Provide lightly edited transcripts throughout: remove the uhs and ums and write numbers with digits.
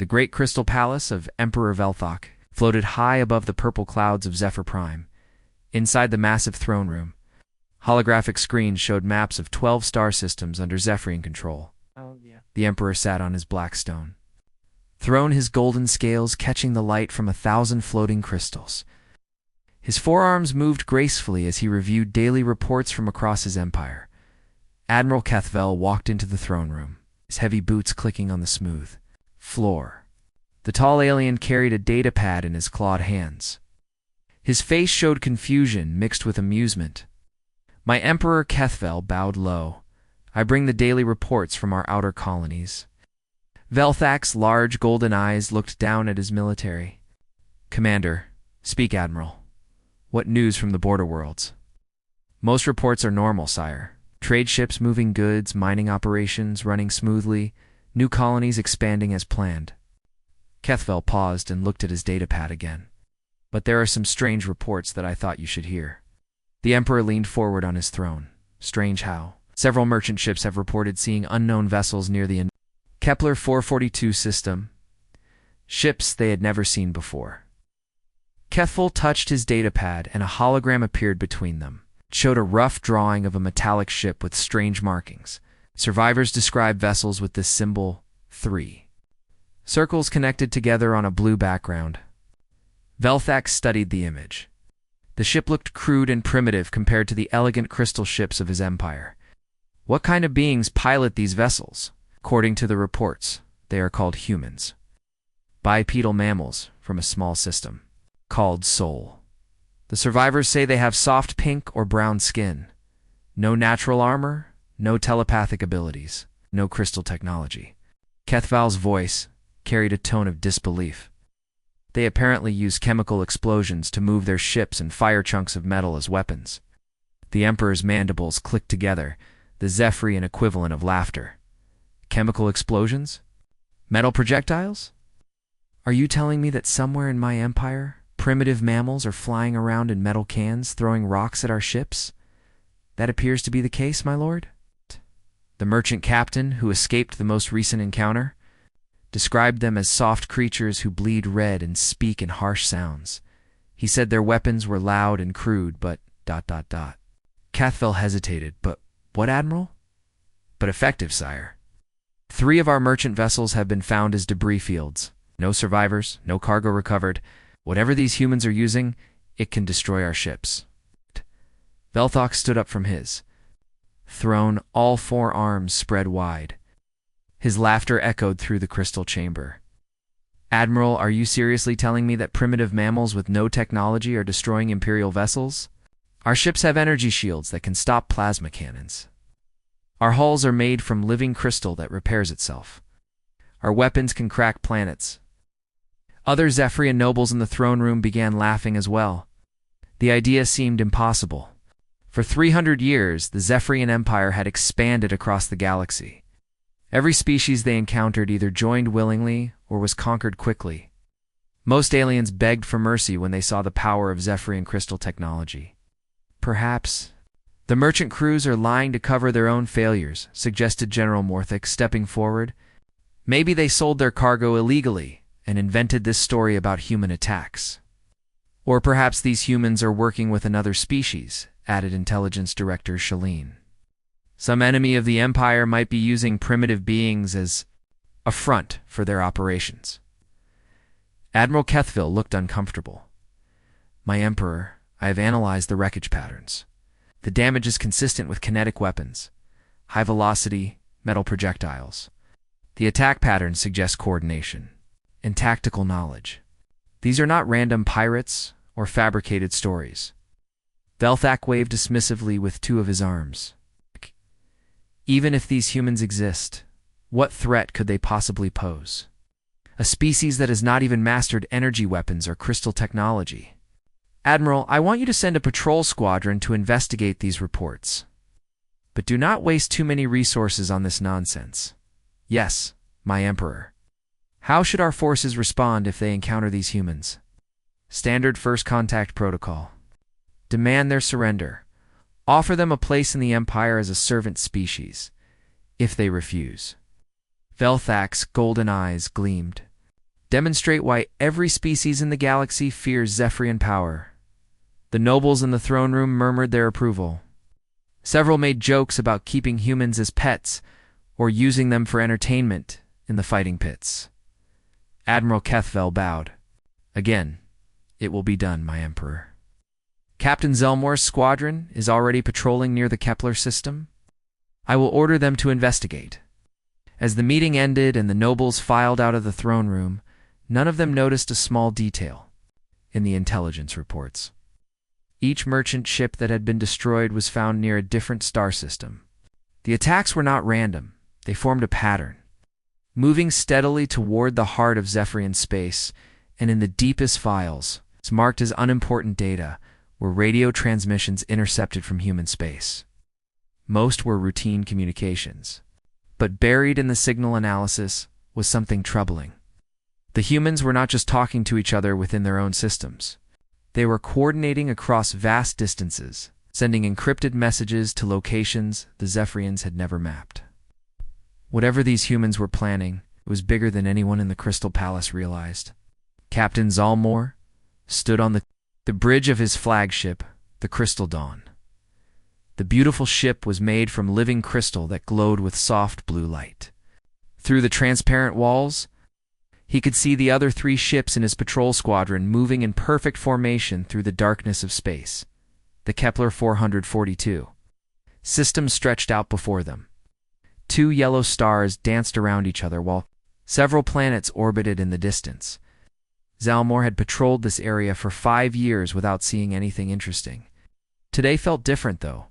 The great crystal palace of Emperor Velthok floated high above the purple clouds of Zephyr Prime. Inside the massive throne room, holographic screens showed maps of 12 star systems under Zephyrian control. Oh, yeah. The Emperor sat on his black stone throne, his golden scales catching the light from 1,000 floating crystals. His forearms moved gracefully as he reviewed daily reports from across his empire. Admiral Kethvel walked into the throne room, his heavy boots clicking on the smooth floor. The tall alien carried a datapad in his clawed hands. His face showed confusion mixed with amusement. My Emperor Kethvel bowed low. I bring the daily reports from our outer colonies. Velthak's large golden eyes looked down at his military. Commander, speak, Admiral. What news from the border worlds? Most reports are normal, sire. Trade ships moving goods, mining operations running smoothly, new colonies expanding as planned. Kethvel paused and looked at his datapad again. But there are some strange reports that I thought you should hear. The Emperor leaned forward on his throne. Strange how? Several merchant ships have reported seeing unknown vessels near the Kepler 442 system. Ships they had never seen before. Kethvel touched his datapad and a hologram appeared between them. It showed a rough drawing of a metallic ship with strange markings. Survivors describe vessels with this symbol 3. Circles connected together on a blue background. Velthak studied the image. The ship looked crude and primitive compared to the elegant crystal ships of his empire. What kind of beings pilot these vessels? According to the reports, they are called humans. Bipedal mammals from a small system called Sol. The survivors say they have soft pink or brown skin. No natural armor, no telepathic abilities, no crystal technology. Kethval's voice carried a tone of disbelief. They apparently use chemical explosions to move their ships and fire chunks of metal as weapons. The Emperor's mandibles clicked together, the Zephyrian equivalent of laughter. Chemical explosions? Metal projectiles? Are you telling me that somewhere in my empire, primitive mammals are flying around in metal cans, throwing rocks at our ships? That appears to be the case, my lord. The merchant captain, who escaped the most recent encounter, described them as soft creatures who bleed red and speak in harsh sounds. He said their weapons were loud and crude, but ... Kethvel hesitated. But what, Admiral? But effective, sire. 3 of our merchant vessels have been found as debris fields. No survivors, no cargo recovered. Whatever these humans are using, it can destroy our ships. Velthok stood up from his throne, all 4 arms spread wide. His laughter echoed through the crystal chamber. Admiral, are you seriously telling me that primitive mammals with no technology are destroying Imperial vessels? Our ships have energy shields that can stop plasma cannons. Our hulls are made from living crystal that repairs itself. Our weapons can crack planets. Other Zephyrian nobles in the throne room began laughing as well. The idea seemed impossible. For 300 years, the Zephyrian Empire had expanded across the galaxy. Every species they encountered either joined willingly or was conquered quickly. Most aliens begged for mercy when they saw the power of Zephyrian crystal technology. Perhaps the merchant crews are lying to cover their own failures, suggested General Morthic, stepping forward. Maybe they sold their cargo illegally and invented this story about human attacks. Or perhaps these humans are working with another species, added Intelligence Director Shalene. Some enemy of the Empire might be using primitive beings as a front for their operations. Admiral Kethvel looked uncomfortable. My Emperor, I have analyzed the wreckage patterns. The damage is consistent with kinetic weapons, high-velocity, metal projectiles. The attack patterns suggest coordination and tactical knowledge. These are not random pirates or fabricated stories. Velthak waved dismissively with 2 of his arms. Even if these humans exist, what threat could they possibly pose? A species that has not even mastered energy weapons or crystal technology. Admiral, I want you to send a patrol squadron to investigate these reports. But do not waste too many resources on this nonsense. Yes, my Emperor. How should our forces respond if they encounter these humans? Standard first contact protocol. Demand their surrender. Offer them a place in the Empire as a servant species. If they refuse. Velthak's golden eyes gleamed. Demonstrate why every species in the galaxy fears Zephyrian power. The nobles in the throne room murmured their approval. Several made jokes about keeping humans as pets or using them for entertainment in the fighting pits. Admiral Kethvel bowed. Again, it will be done, my emperor. Captain Zelmore's squadron is already patrolling near the Kepler system. I will order them to investigate. As the meeting ended and the nobles filed out of the throne room, none of them noticed a small detail in the intelligence reports. Each merchant ship that had been destroyed was found near a different star system. The attacks were not random. They formed a pattern, moving steadily toward the heart of Zephyrian space, and in the deepest files, marked as unimportant data, were radio transmissions intercepted from human space. Most were routine communications. But buried in the signal analysis was something troubling. The humans were not just talking to each other within their own systems. They were coordinating across vast distances, sending encrypted messages to locations the Zephyrians had never mapped. Whatever these humans were planning, it was bigger than anyone in the Crystal Palace realized. Captain Zalmor stood on the bridge of his flagship, the Crystal Dawn. The beautiful ship was made from living crystal that glowed with soft blue light. Through the transparent walls, he could see the other 3 ships in his patrol squadron moving in perfect formation through the darkness of space. The Kepler 442 system stretched out before them. 2 yellow stars danced around each other while several planets orbited in the distance. Zalmor had patrolled this area for 5 years without seeing anything interesting. Today felt different, though.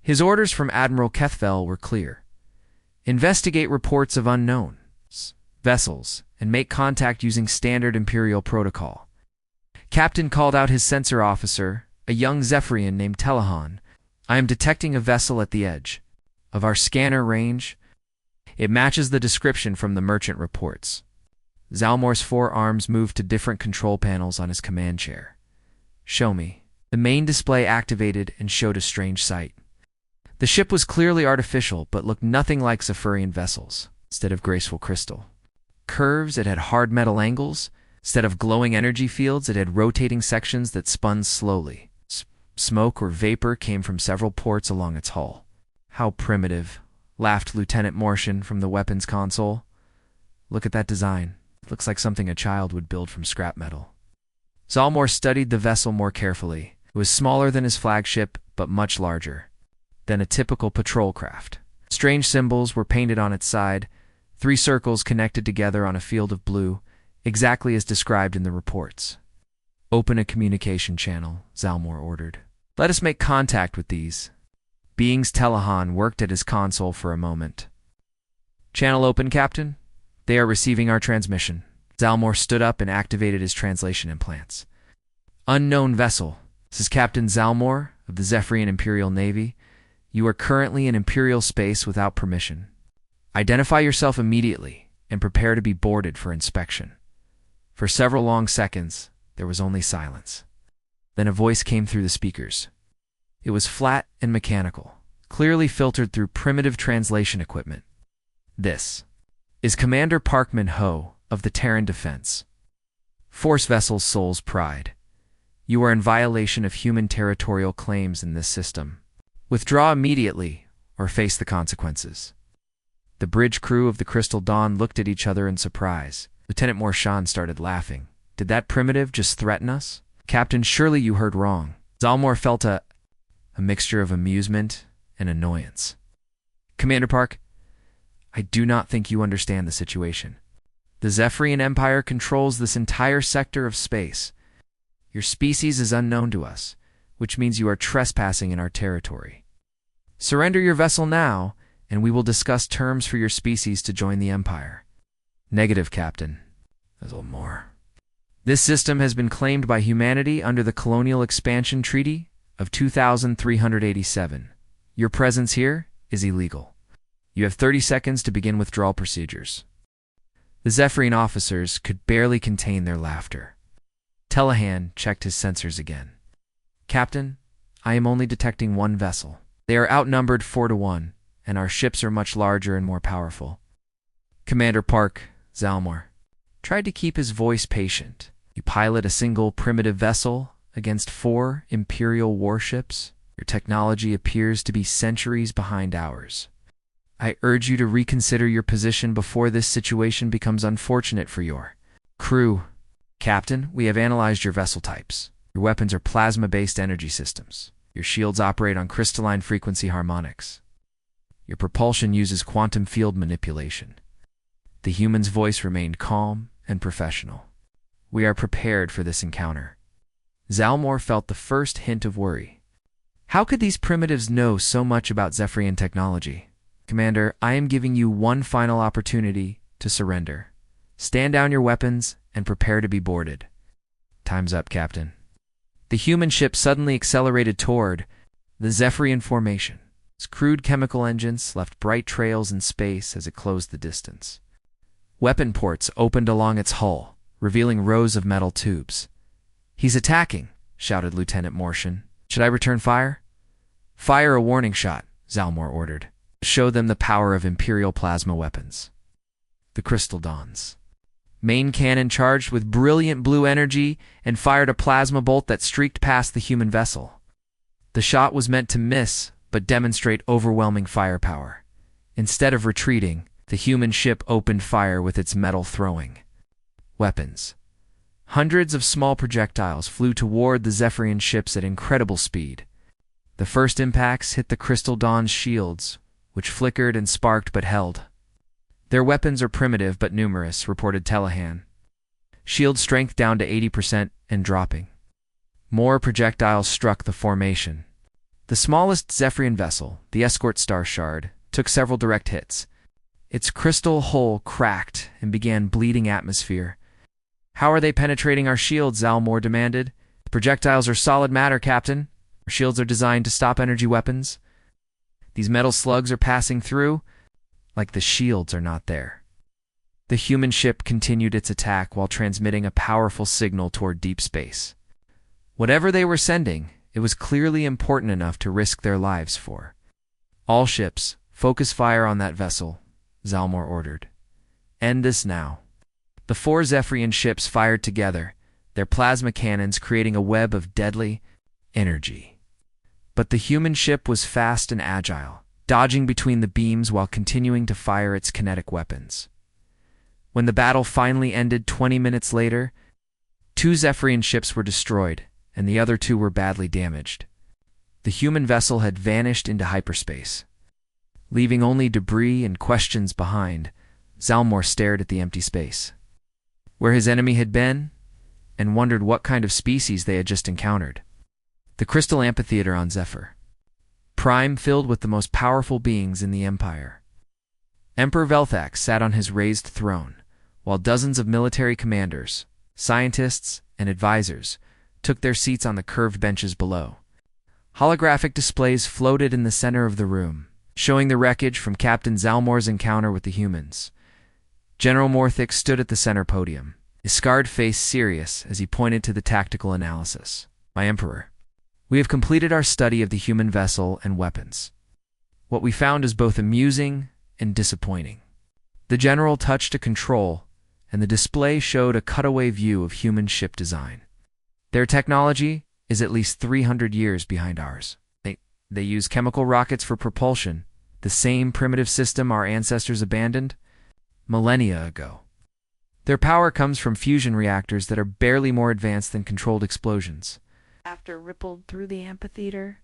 His orders from Admiral Kethvel were clear. Investigate reports of unknown vessels and make contact using standard Imperial protocol. Captain called out his sensor officer, a young Zephyrian named Telehan. I am detecting a vessel at the edge of our scanner range. It matches the description from the merchant reports. Zalmor's 4 arms moved to different control panels on his command chair. Show me. The main display activated and showed a strange sight. The ship was clearly artificial, but looked nothing like Zephyrian vessels. Instead of graceful crystal curves, it had hard metal angles. Instead of glowing energy fields, it had rotating sections that spun slowly. Smoke or vapor came from several ports along its hull. How primitive, laughed Lieutenant Mortian from the weapons console. Look at that design. It looks like something a child would build from scrap metal. Zalmor studied the vessel more carefully. It was smaller than his flagship, but much larger than a typical patrol craft. Strange symbols were painted on its side, 3 circles connected together on a field of blue, exactly as described in the reports. Open a communication channel, Zalmor ordered. Let us make contact with these beings. Telehan worked at his console for a moment. Channel open, Captain. They are receiving our transmission. Zalmor stood up and activated his translation implants. Unknown vessel. This is Captain Zalmor of the Zephyrian Imperial Navy. You are currently in Imperial space without permission. Identify yourself immediately and prepare to be boarded for inspection. For several long seconds, there was only silence. Then a voice came through the speakers. It was flat and mechanical, clearly filtered through primitive translation equipment. This is Commander Parkman Ho of the Terran Defense. Force Vessel Soul's Pride. You are in violation of human territorial claims in this system. Withdraw immediately or face the consequences. The bridge crew of the Crystal Dawn looked at each other in surprise. Lieutenant Mortian started laughing. Did that primitive just threaten us? Captain, surely you heard wrong. Zalmor felt a mixture of amusement and annoyance. Commander Park, I do not think you understand the situation. The Zephyrian Empire controls this entire sector of space. Your species is unknown to us, which means you are trespassing in our territory. Surrender your vessel now, and we will discuss terms for your species to join the Empire. Negative, Captain. A little more. This system has been claimed by humanity under the Colonial Expansion Treaty of 2387. Your presence here is illegal. You have 30 seconds to begin withdrawal procedures. The Zephyrian officers could barely contain their laughter. Telehan checked his sensors again. Captain, I am only detecting 1 vessel. They are outnumbered 4-1, and our ships are much larger and more powerful. Commander Park, Zalmor, tried to keep his voice patient. You pilot a single primitive vessel against 4 Imperial warships. Your technology appears to be centuries behind ours. I urge you to reconsider your position before this situation becomes unfortunate for your crew. Captain, we have analyzed your vessel types. Your weapons are plasma-based energy systems. Your shields operate on crystalline frequency harmonics. Your propulsion uses quantum field manipulation. The human's voice remained calm and professional. We are prepared for this encounter. Zalmor felt the first hint of worry. How could these primitives know so much about Zephyrian technology? Commander, I am giving you one final opportunity to surrender. Stand down your weapons and prepare to be boarded. Time's up, Captain. The human ship suddenly accelerated toward the Zephyrian formation. Its crude chemical engines left bright trails in space as it closed the distance. Weapon ports opened along its hull, revealing rows of metal tubes. "He's attacking," shouted Lieutenant Mortian. "Should I return fire?" "Fire a warning shot," Zalmor ordered. "Show them the power of Imperial plasma weapons." The crystal dawns. Main cannon charged with brilliant blue energy and fired a plasma bolt that streaked past the human vessel. The shot was meant to miss, but demonstrate overwhelming firepower. Instead of retreating, the human ship opened fire with its metal throwing weapons. Hundreds of small projectiles flew toward the Zephyrian ships at incredible speed. The first impacts hit the Crystal Dawn's shields, which flickered and sparked but held. "Their weapons are primitive but numerous," reported Telehan. "Shield strength down to 80% and dropping." More projectiles struck the formation. The smallest Zephyrian vessel, the escort Star Shard, took several direct hits. Its crystal hull cracked and began bleeding atmosphere. "How are they penetrating our shields?" Zalmor demanded. "The projectiles are solid matter, Captain. Our shields are designed to stop energy weapons. These metal slugs are passing through, like the shields are not there." The human ship continued its attack while transmitting a powerful signal toward deep space. Whatever they were sending, it was clearly important enough to risk their lives for. "All ships, focus fire on that vessel," Zalmor ordered. "End this now." The 4 Zephyrian ships fired together, their plasma cannons creating a web of deadly energy. But the human ship was fast and agile, dodging between the beams while continuing to fire its kinetic weapons. When the battle finally ended 20 minutes later, 2 Zephyrian ships were destroyed, and the other 2 were badly damaged. The human vessel had vanished into hyperspace. Leaving only debris and questions behind, Zalmor stared at the empty space, where his enemy had been, and wondered what kind of species they had just encountered. The crystal amphitheater on Zephyr. Prime filled with the most powerful beings in the Empire. Emperor Velthax sat on his raised throne, while dozens of military commanders, scientists, and advisors took their seats on the curved benches below. Holographic displays floated in the center of the room, showing the wreckage from Captain Zalmor's encounter with the humans. General Morthic stood at the center podium, his scarred face serious as he pointed to the tactical analysis. "My Emperor, we have completed our study of the human vessel and weapons. What we found is both amusing and disappointing." The general touched a control, and the display showed a cutaway view of human ship design. "Their technology is at least 300 years behind ours. They use chemical rockets for propulsion, the same primitive system our ancestors abandoned millennia ago. Their power comes from fusion reactors that are barely more advanced than controlled explosions." After rippled through the amphitheater.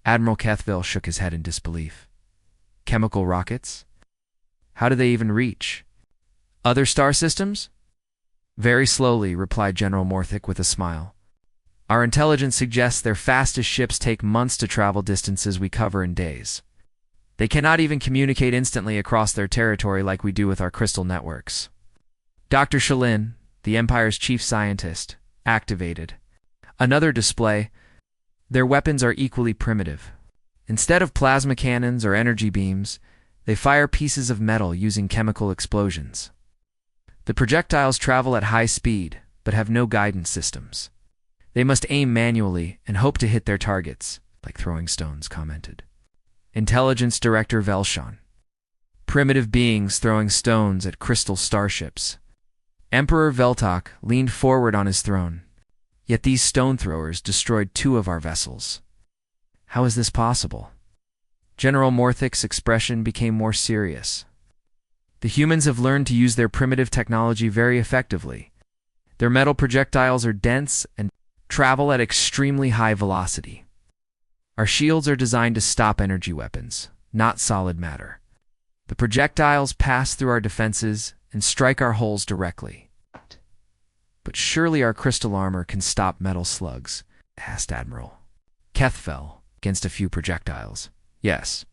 Admiral Kethville shook his head in disbelief. "Chemical rockets? How do they even reach other star systems?" "Very slowly," replied General Morthic with a smile. "Our intelligence suggests their fastest ships take months to travel distances we cover in days. They cannot even communicate instantly across their territory like we do with our crystal networks." Dr. Shalin, the Empire's chief scientist, activated another display. Their weapons are equally primitive. Instead of plasma cannons or energy beams, they fire pieces of metal using chemical explosions. The projectiles travel at high speed, but have no guidance systems. They must aim manually and hope to hit their targets, like throwing stones, commented Intelligence Director Velshon. "Primitive beings throwing stones at crystal starships. Emperor Veltok leaned forward on his throne. Yet these stone throwers destroyed 2 of our vessels. How is this possible? General Morthic's expression became more serious. The humans have learned to use their primitive technology very effectively. Their metal projectiles are dense and travel at extremely high velocity. Our shields are designed to stop energy weapons, not solid matter. The projectiles pass through our defenses and strike our hulls directly. But surely our crystal armor can stop metal slugs, asked Admiral Kethfell, against a few projectiles. Yes,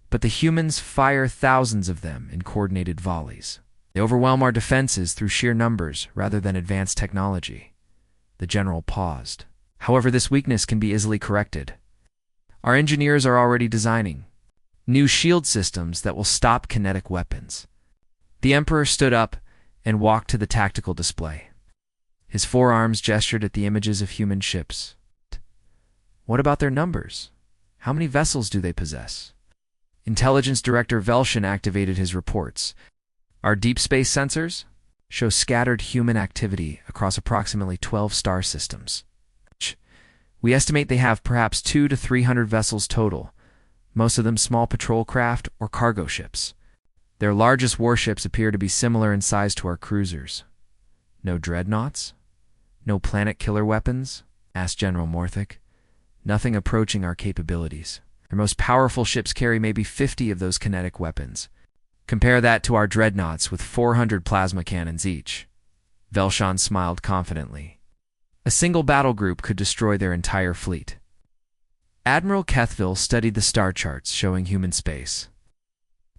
but the humans fire thousands of them in coordinated volleys. They overwhelm our defenses through sheer numbers rather than advanced technology. The general paused. However, this weakness can be easily corrected. Our engineers are already designing new shield systems that will stop kinetic weapons. The Emperor stood up and walked to the tactical display. His forearms gestured at the images of human ships. What about their numbers? How many vessels do they possess? Intelligence Director Velshin activated his reports. Our deep space sensors show scattered human activity across approximately 12 star systems. We estimate they have perhaps 200 to 300 vessels total, most of them small patrol craft or cargo ships. Their largest warships appear to be similar in size to our cruisers. No dreadnoughts? No planet killer weapons? Asked General Morthic. Nothing approaching our capabilities. Their most powerful ships carry maybe 50 of those kinetic weapons. Compare that to our dreadnoughts with 400 plasma cannons each. Velshan smiled confidently. A single battle group could destroy their entire fleet. Admiral Kethville studied the star charts showing human space.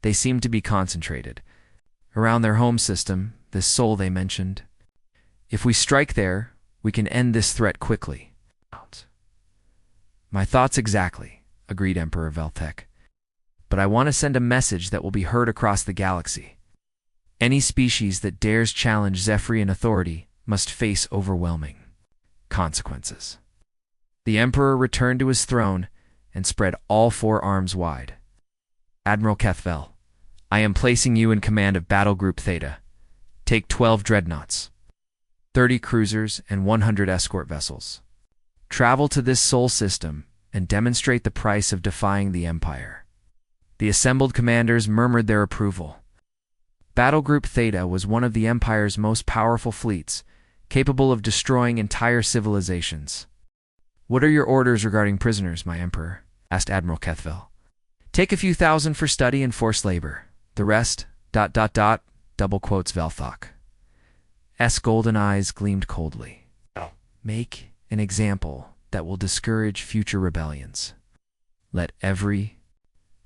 They seemed to be concentrated around their home system, this Sol they mentioned. If we strike there, we can end this threat quickly. My thoughts exactly, agreed Emperor Veltek. But I want to send a message that will be heard across the galaxy. Any species that dares challenge Zephyrian authority must face overwhelming consequences. The Emperor returned to his throne and spread all 4 arms wide. Admiral Kethvel, I am placing you in command of Battle Group Theta. Take 12 dreadnoughts, 30 cruisers, and 100 escort vessels. Travel to this Sol system and demonstrate the price of defying the Empire. The assembled commanders murmured their approval. Battle Group Theta was one of the Empire's most powerful fleets, capable of destroying entire civilizations. What are your orders regarding prisoners, my Emperor? Asked Admiral Kethvel. Take a few thousand for study and forced labor. The rest, ... double quotes Velthok. S. golden eyes gleamed coldly. Make an example that will discourage future rebellions. Let every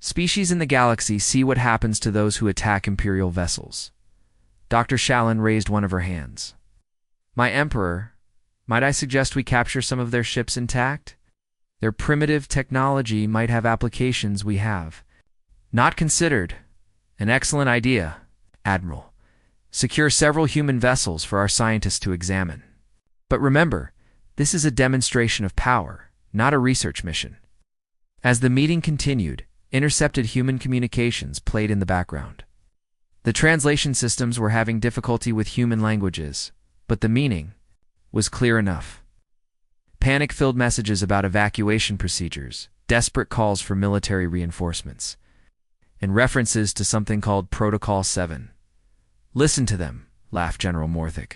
species in the galaxy see what happens to those who attack Imperial vessels. Dr. Shallon raised one of her hands. My Emperor, might I suggest we capture some of their ships intact? Their primitive technology might have applications we have. Not considered. An excellent idea, Admiral. Secure several human vessels for our scientists to examine. But remember, this is a demonstration of power, not a research mission. As the meeting continued, intercepted human communications played in the background. The translation systems were having difficulty with human languages, but the meaning was clear enough. Panic-filled messages about evacuation procedures, desperate calls for military reinforcements, and references to something called Protocol 7. Listen to them, laughed General Morthic.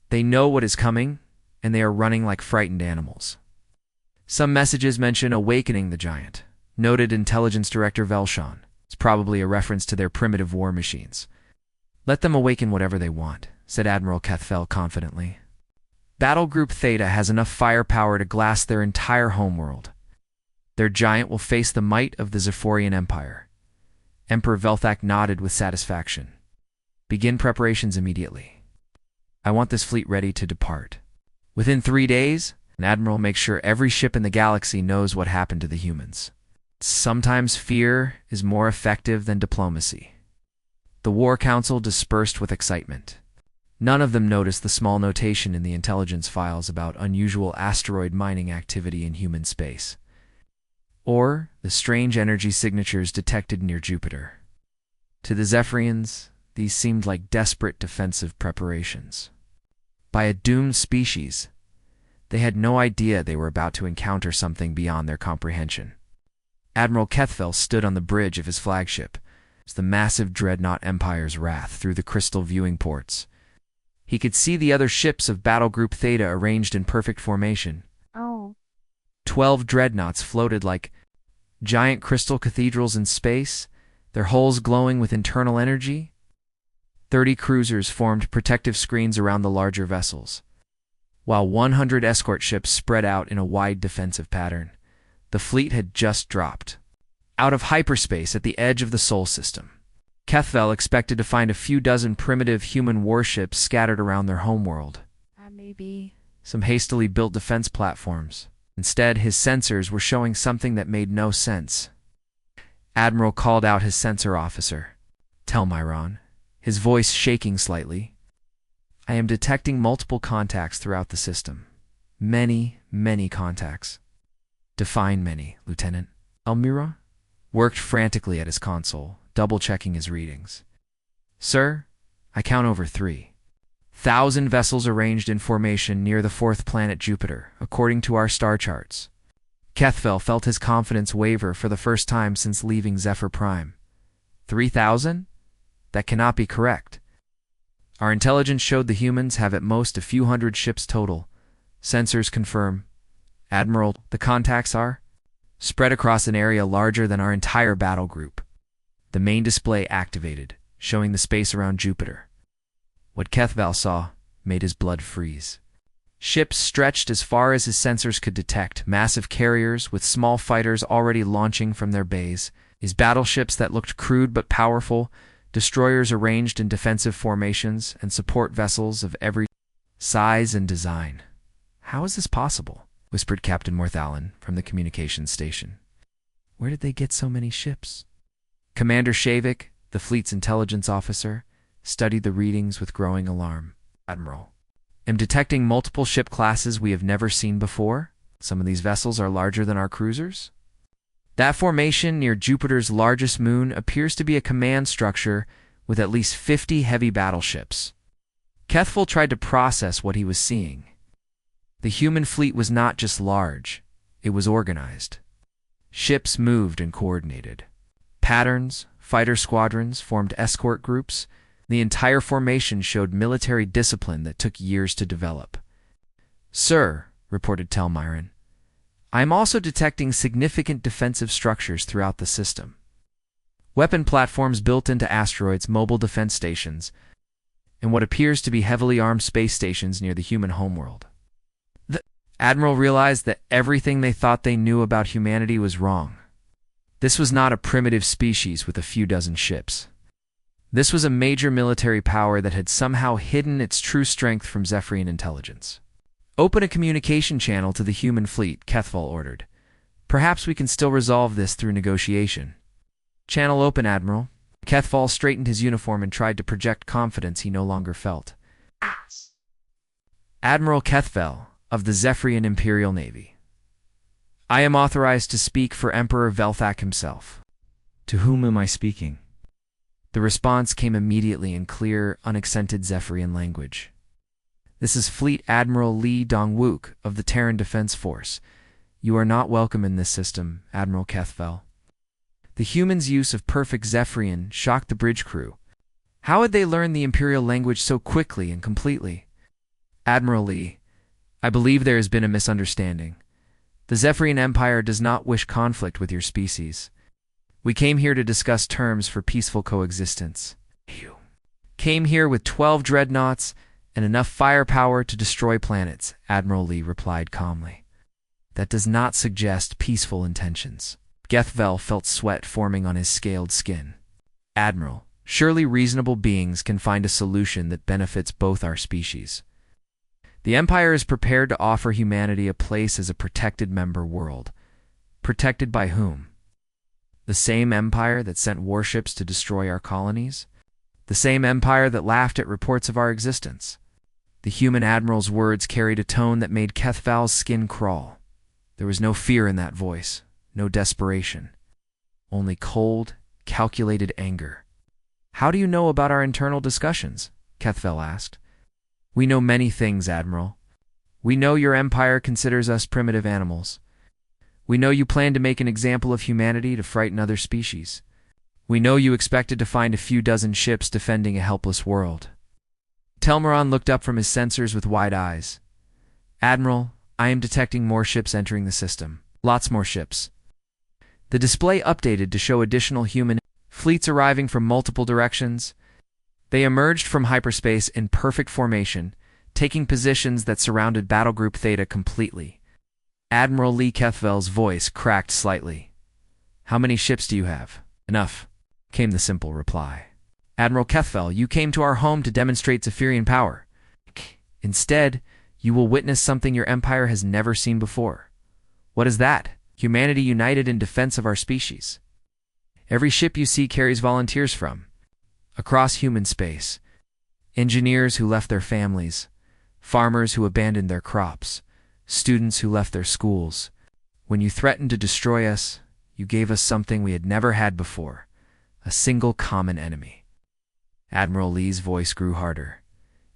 They know what is coming, and they are running like frightened animals. Some messages mention awakening the giant, noted Intelligence Director Velshan. It's probably a reference to their primitive war machines. Let them awaken whatever they want, said Admiral Kethfell confidently. Battle Group Theta has enough firepower to glass their entire homeworld. Their giant will face the might of the Zephyrian Empire. Emperor Velthak nodded with satisfaction. Begin preparations immediately. I want this fleet ready to depart. Within 3 days, an admiral makes sure every ship in the galaxy knows what happened to the humans. Sometimes fear is more effective than diplomacy. The War Council dispersed with excitement. None of them noticed the small notation in the intelligence files about unusual asteroid mining activity in human space, or the strange energy signatures detected near Jupiter. To the Zephyrians, these seemed like desperate defensive preparations. By a doomed species, they had no idea they were about to encounter something beyond their comprehension. Admiral Kethvel stood on the bridge of his flagship, as the massive dreadnought Empire's wrath through the crystal viewing ports. He could see the other ships of Battle Group Theta arranged in perfect formation. Oh. 12 dreadnoughts floated like giant crystal cathedrals in space, their hulls glowing with internal energy. 30 cruisers formed protective screens around the larger vessels, while 100 escort ships spread out in a wide defensive pattern. The fleet had just dropped out of hyperspace at the edge of the Sol system. Kethvel expected to find a few dozen primitive human warships scattered around their homeworld. Maybe Some hastily built defense platforms. Instead, his sensors were showing something that made no sense. Admiral called out his sensor officer. "Tell Myron," his voice shaking slightly. "I am detecting multiple contacts throughout the system. Many, many contacts." "Define many, Lieutenant." Almira worked frantically at his console, double-checking his readings. "Sir, I count over 3,000 vessels arranged in formation near the fourth planet Jupiter, according to our star charts." Kethvel felt his confidence waver for the first time since leaving Zephyr Prime. 3,000? That cannot be correct. Our intelligence showed the humans have at most a few hundred ships total. Sensors confirm. Admiral, the contacts are spread across an area larger than our entire battle group. The main display activated, showing the space around Jupiter. What Kethvel saw made his blood freeze. Ships stretched as far as his sensors could detect, massive carriers with small fighters already launching from their bays, his battleships that looked crude but powerful, destroyers arranged in defensive formations, and support vessels of every size and design. "How is this possible?" whispered Captain Morthalon from the communications station. "Where did they get so many ships?" Commander Shavik, the fleet's intelligence officer, studied the readings with growing alarm. "Admiral, am detecting multiple ship classes we have never seen before. Some of these vessels are larger than our cruisers. That formation near Jupiter's largest moon appears to be a command structure with at least 50 heavy battleships." Kethvel tried to process what he was seeing. The human fleet was not just large, it was organized. Ships moved and coordinated. Patterns, fighter squadrons formed escort groups. The entire formation showed military discipline that took years to develop. "Sir," reported Telmyron, "I am also detecting significant defensive structures throughout the system. Weapon platforms built into asteroids, mobile defense stations, and what appears to be heavily armed space stations near the human homeworld." The Admiral realized that everything they thought they knew about humanity was wrong. This was not a primitive species with a few dozen ships. This was a major military power that had somehow hidden its true strength from Zephyrian intelligence. "Open a communication channel to the human fleet," Kethvel ordered. "Perhaps we can still resolve this through negotiation." "Channel open, Admiral." Kethvel straightened his uniform and tried to project confidence he no longer felt. "Admiral Kethvel of the Zephyrian Imperial Navy. I am authorized to speak for Emperor Velthak himself." "To whom am I speaking?" The response came immediately in clear, unaccented Zephyrian language. "This is Fleet Admiral Lee Dongwook of the Terran Defense Force. You are not welcome in this system, Admiral Kethvel." The humans' use of perfect Zephyrian shocked the bridge crew. How had they learned the Imperial language so quickly and completely? "Admiral Lee, I believe there has been a misunderstanding. The Zephyrian Empire does not wish conflict with your species. We came here to discuss terms for peaceful coexistence." "You came here with 12 dreadnoughts and enough firepower to destroy planets," Admiral Lee replied calmly. "That does not suggest peaceful intentions." Kethvel felt sweat forming on his scaled skin. "Admiral, surely reasonable beings can find a solution that benefits both our species. The Empire is prepared to offer humanity a place as a protected member world. Protected by whom? The same Empire that sent warships to destroy our colonies? The same Empire that laughed at reports of our existence?" The human admiral's words carried a tone that made Kethvel's skin crawl. There was no fear in that voice, no desperation. Only cold, calculated anger. How do you know about our internal discussions? Kethvel asked. We know many things, Admiral. We know your empire considers us primitive animals. We know you plan to make an example of humanity to frighten other species. We know you expected to find a few dozen ships defending a helpless world. Telmaron looked up from his sensors with wide eyes. Admiral, I am detecting more ships entering the system. Lots more ships. The display updated to show additional human fleets arriving from multiple directions. They emerged from hyperspace in perfect formation, taking positions that surrounded Battlegroup Theta completely. Admiral Lee Kethvel's voice cracked slightly. How many ships do you have? Enough, came the simple reply. Admiral Kethvel, you came to our home to demonstrate Zephyrian power. Instead, you will witness something your empire has never seen before. What is that? Humanity united in defense of our species. Every ship you see carries volunteers from across human space. Engineers who left their families, farmers who abandoned their crops, students who left their schools. When you threatened to destroy us, you gave us something we had never had before, a single common enemy. Admiral Lee's voice grew harder.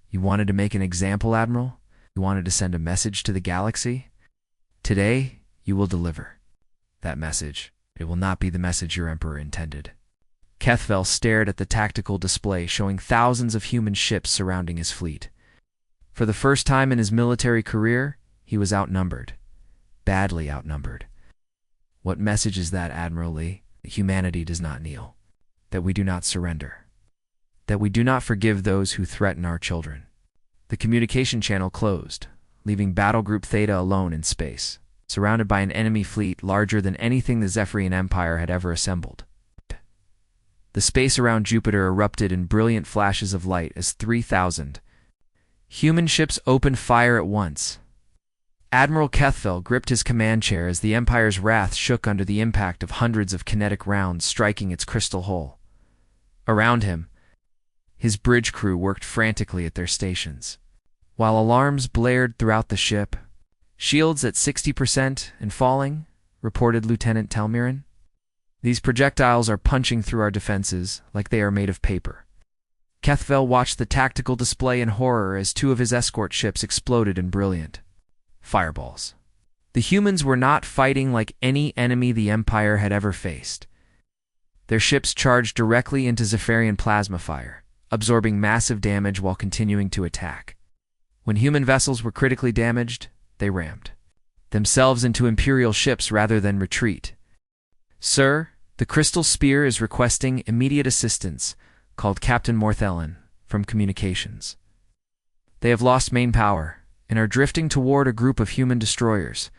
You wanted to make an example, Admiral? You wanted to send a message to the galaxy? Today, you will deliver that message. It will not be the message your Emperor intended. Kethvel stared at the tactical display showing thousands of human ships surrounding his fleet. For the first time in his military career, he was outnumbered. Badly outnumbered. What message is that, Admiral Lee? That humanity does not kneel. That we do not surrender. That we do not forgive those who threaten our children. The communication channel closed, leaving Battlegroup Theta alone in space, surrounded by an enemy fleet larger than anything the Zephyrian Empire had ever assembled. The space around Jupiter erupted in brilliant flashes of light as 3,000 human ships opened fire at once. Admiral Kethvel gripped his command chair as the Empire's wrath shook under the impact of hundreds of kinetic rounds striking its crystal hull. Around him, his bridge crew worked frantically at their stations. While alarms blared throughout the ship, shields at 60% and falling, reported Lieutenant Telmiran. These projectiles are punching through our defenses like they are made of paper. Kethvel watched the tactical display in horror as two of his escort ships exploded in brilliant fireballs. The humans were not fighting like any enemy the Empire had ever faced. Their ships charged directly into Zephyrian plasma fire, absorbing massive damage while continuing to attack. When human vessels were critically damaged, they rammed themselves into Imperial ships rather than retreat. Sir, the Crystal Spear is requesting immediate assistance, called Captain Morthellen from communications. They have lost main power and are drifting toward a group of human destroyers.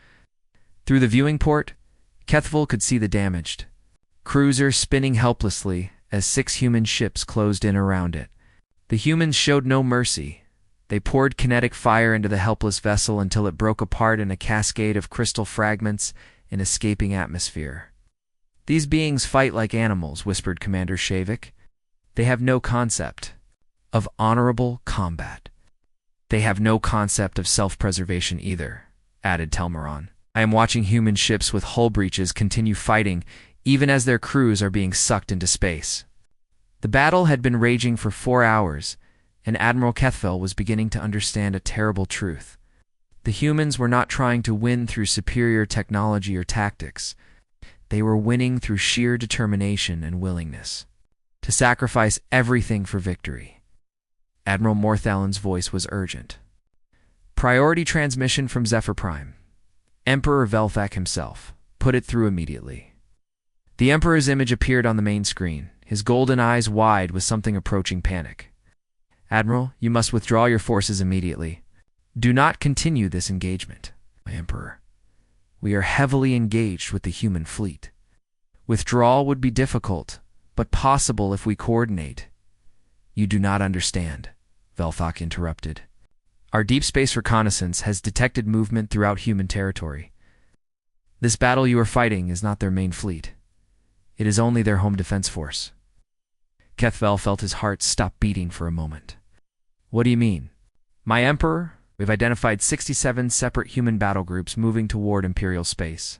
Through the viewing port, Kethvel could see the damaged cruiser spinning helplessly as 6 human ships closed in around it. The humans showed no mercy. They poured kinetic fire into the helpless vessel until it broke apart in a cascade of crystal fragments and escaping atmosphere. These beings fight like animals, whispered Commander Shavik. They have no concept of honorable combat. They have no concept of self-preservation either, added Telmaron. I am watching human ships with hull breaches continue fighting even as their crews are being sucked into space. The battle had been raging for 4 hours, and Admiral Kethvel was beginning to understand a terrible truth. The humans were not trying to win through superior technology or tactics. They were winning through sheer determination and willingness to sacrifice everything for victory. Admiral Morthallen's voice was urgent. Priority transmission from Zephyr Prime. Emperor Velthak himself. Put it through immediately. The Emperor's image appeared on the main screen, his golden eyes wide with something approaching panic. Admiral, you must withdraw your forces immediately. Do not continue this engagement, my Emperor. We are heavily engaged with the human fleet. Withdrawal would be difficult, but possible if we coordinate. You do not understand, Velthak interrupted. Our deep space reconnaissance has detected movement throughout human territory. This battle you are fighting is not their main fleet. It is only their home defense force. Kethvel felt his heart stop beating for a moment. What do you mean? My Emperor, we've identified 67 separate human battle groups moving toward Imperial space.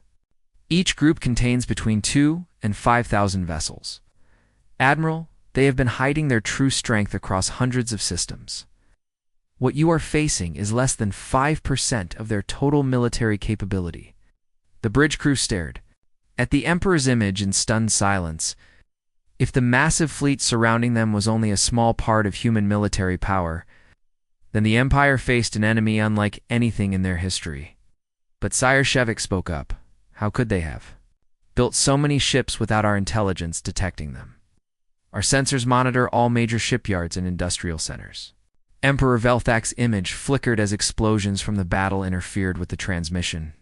Each group contains between 2,000 and 5,000 vessels. Admiral, They have been hiding their true strength across hundreds of systems. What you are facing is less than 5% of their total military capability. The bridge crew stared at the Emperor's image in stunned silence. If the massive fleet surrounding them was only a small part of human military power, then the Empire faced an enemy unlike anything in their history. But Sire Shevik spoke up. How could they have built so many ships without our intelligence detecting them? Our sensors monitor all major shipyards and industrial centers. Emperor Velthak's image flickered as explosions from the battle interfered with the transmission.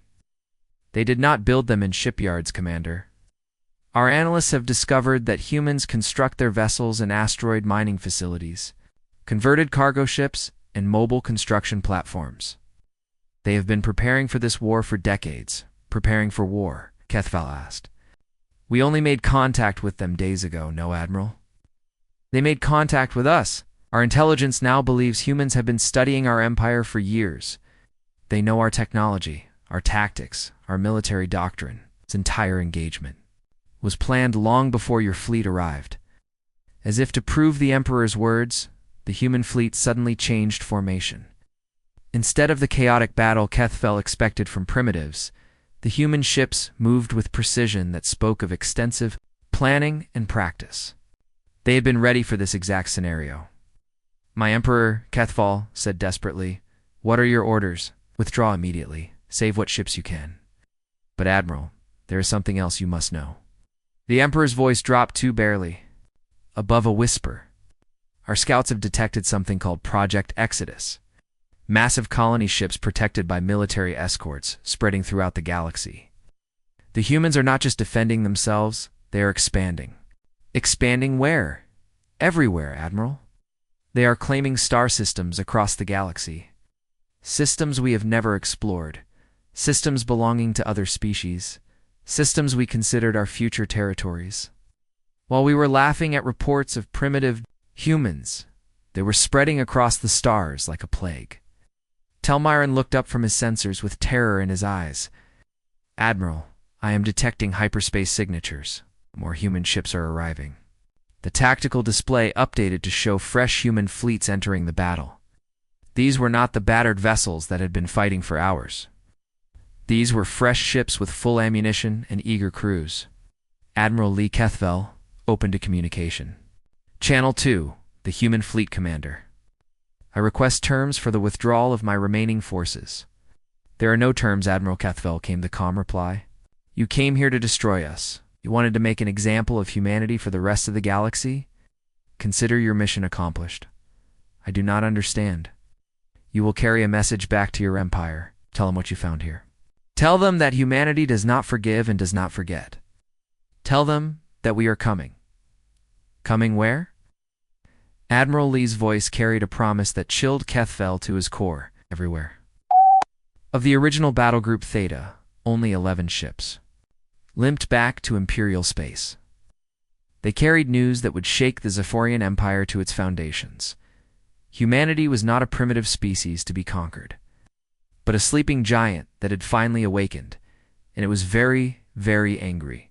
They did not build them in shipyards, Commander. Our analysts have discovered that humans construct their vessels in asteroid mining facilities, converted cargo ships, and mobile construction platforms. They have been preparing for this war for decades. Preparing for war, Kethval asked. We only made contact with them days ago, no, Admiral? They made contact with us. Our intelligence now believes humans have been studying our empire for years. They know our technology, our tactics, our military doctrine. Its entire engagement was planned long before your fleet arrived. As if to prove the Emperor's words, the human fleet suddenly changed formation. Instead of the chaotic battle Kethval expected from primitives, the human ships moved with precision that spoke of extensive planning and practice. They had been ready for this exact scenario. My Emperor, Kethval, said desperately, what are your orders? Withdraw immediately. Save what ships you can. But Admiral, there is something else you must know. The Emperor's voice dropped too barely, above a whisper. Our scouts have detected something called Project Exodus. Massive colony ships protected by military escorts spreading throughout the galaxy. The humans are not just defending themselves, they are expanding. Expanding where? Everywhere, Admiral. They are claiming star systems across the galaxy. Systems we have never explored. Systems belonging to other species. Systems we considered our future territories. While we were laughing at reports of primitive humans, they were spreading across the stars like a plague. Telmyron looked up from his sensors with terror in his eyes. Admiral, I am detecting hyperspace signatures. More human ships are arriving. The tactical display updated to show fresh human fleets entering the battle. These were not the battered vessels that had been fighting for hours. These were fresh ships with full ammunition and eager crews. Admiral Lee Kethval opened to communication. Channel 2, the Human Fleet Commander. I request terms for the withdrawal of my remaining forces. There are no terms, Admiral Kethval, came the calm reply. You came here to destroy us. You wanted to make an example of humanity for the rest of the galaxy? Consider your mission accomplished. I do not understand. You will carry a message back to your empire. Tell them what you found here. Tell them that humanity does not forgive and does not forget. Tell them that we are coming. Coming where? Admiral Lee's voice carried a promise that chilled Kethval to his core. Everywhere. Of the original battle group Theta, only 11 ships limped back to Imperial space. They carried news that would shake the Zephyrian Empire to its foundations. Humanity was not a primitive species to be conquered, but a sleeping giant that had finally awakened, and it was very, very angry.